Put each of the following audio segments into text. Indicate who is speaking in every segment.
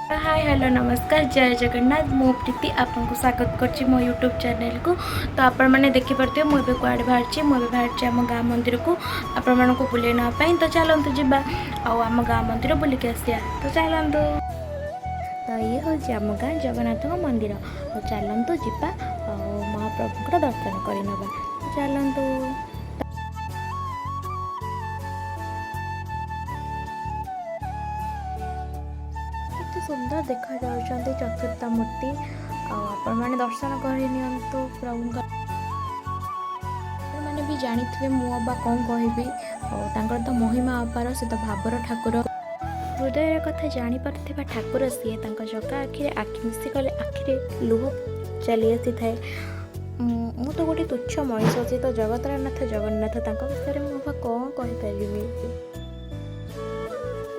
Speaker 1: Hi hello नमस्कार जय जगन्नाथ मु प्रीति आपको स्वागत करछि मो यूट्यूब चैनल को। तो आपण मैंने देखिपे मुझे कुआड़े बाहर मुझे बाहर आम गाँ मंदिर को आपण मानक बुले नापी। तो चलतु जा आम गाँ मंदिर बुलिक आसिया। तो चलतु। तो ये हूँ आम गाँ जगन्नाथ मंदिर। तो चलतु जा महाप्रभु दर्शन करनवा। तो चलतु। सुंदर देखा जाउछन्ते चतुर्था मूर्ति आपण माने दर्शन करनियंतु प्रभु मैंने भी जानी थे मुबा कौन कहबी तो महिमा अपार से तो भावर ठाकुर हृदय कथा जानी पारुथिबा ठाकुर सी जगह आखिरे आखि मिसी गले आखिरे लुह चली आसी थाए। मु तो गोटे तुच्छ मनीष अच्छी तो जगतर नाथ जगन्नाथ विषय मुझे कौन कहीपरि।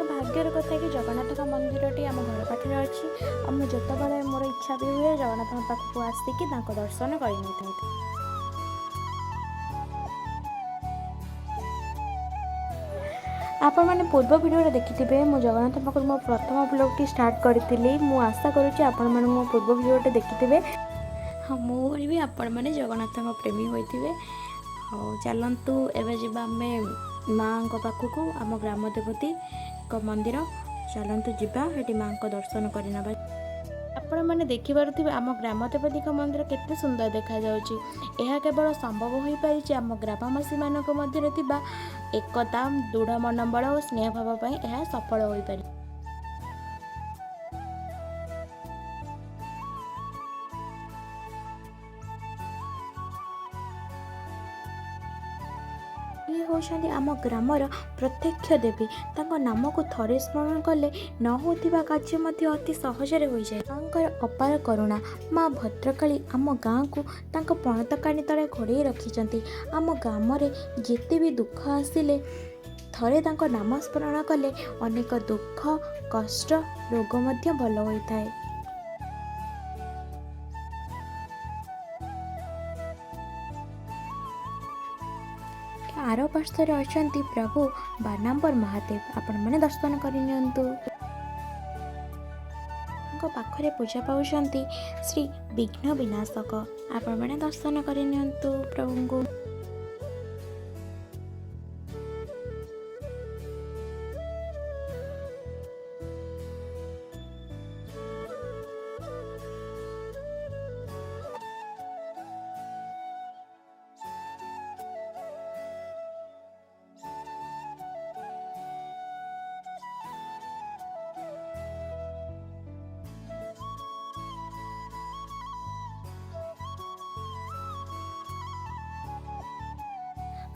Speaker 1: भाग्यर कथा कि जगन्नाथ मंदिर आम घर पाखे अच्छी मुझे जितेबाला मोर इच्छा भी हुए जगन्नाथ पाखक आसिकी दर्शन कर। आपण मैंने पूर्व वीडियो देखिथे मो जगन्नाथ पाखर मो प्रथम ब्लॉग स्टार्ट करी। मु आशा करुँच आपण मैंने मो पूर्व वीडियो देखिथे। हाँ मुझे भी आपण मैंने जगन्नाथ प्रेमी होते। चलतु एवं जावा आम माँ पाखक आम ग्राम देवती मंदिर। चलतु जा माँ को दर्शन करना। आपण मैंने देखिपे आम ग्राम देवती मंदिर केते सुंदर देखा जाउची। यह केवल संभव हो पारि आम ग्रामवासी मानक मध्य एकता दृढ़ मनोबल और स्नेह भाव यह सफल हो पारि। ये होती आम ग्रामर प्रत्यक्ष देवी। नाम को थरे स्मरण कले न होतिबा कार्य अति सहजरे हो जाए। मांकर अपार करुणा माँ भद्रकाली आम गाँ को पणतकाणी तले घोड़े रखी। आम ग्राम जिते भी दुख आसिले थरे नाम स्मरण कले अनेक दुख कष्ट रोग भल होता है। आर पार्श्वर अच्छा प्रभु बानाम्बर महादेव आपण मैंने दर्शन करनियंतु। पाखरे पूजा पाउछंती श्री विघ्न विनाशक आपण मैंने दर्शन करनियंतु प्रभु को।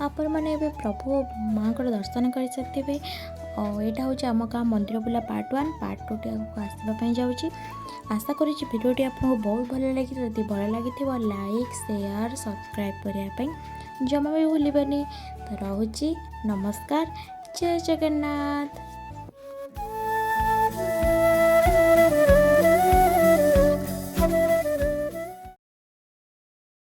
Speaker 1: आपण मैंने प्रभु माँ को दर्शन कर सारे। यहाँ हूँ आम गाँ मंदिर बुला पार्ट 1 पार्ट 2 को आसवाई जाऊँगी। आशा करी भिडियोटी आपको बहुत भल लगी। जब भल लगी लाइक शेयर सब्सक्राइब करने जमा भी भूलि। तो रोची नमस्कार जय जगन्नाथ।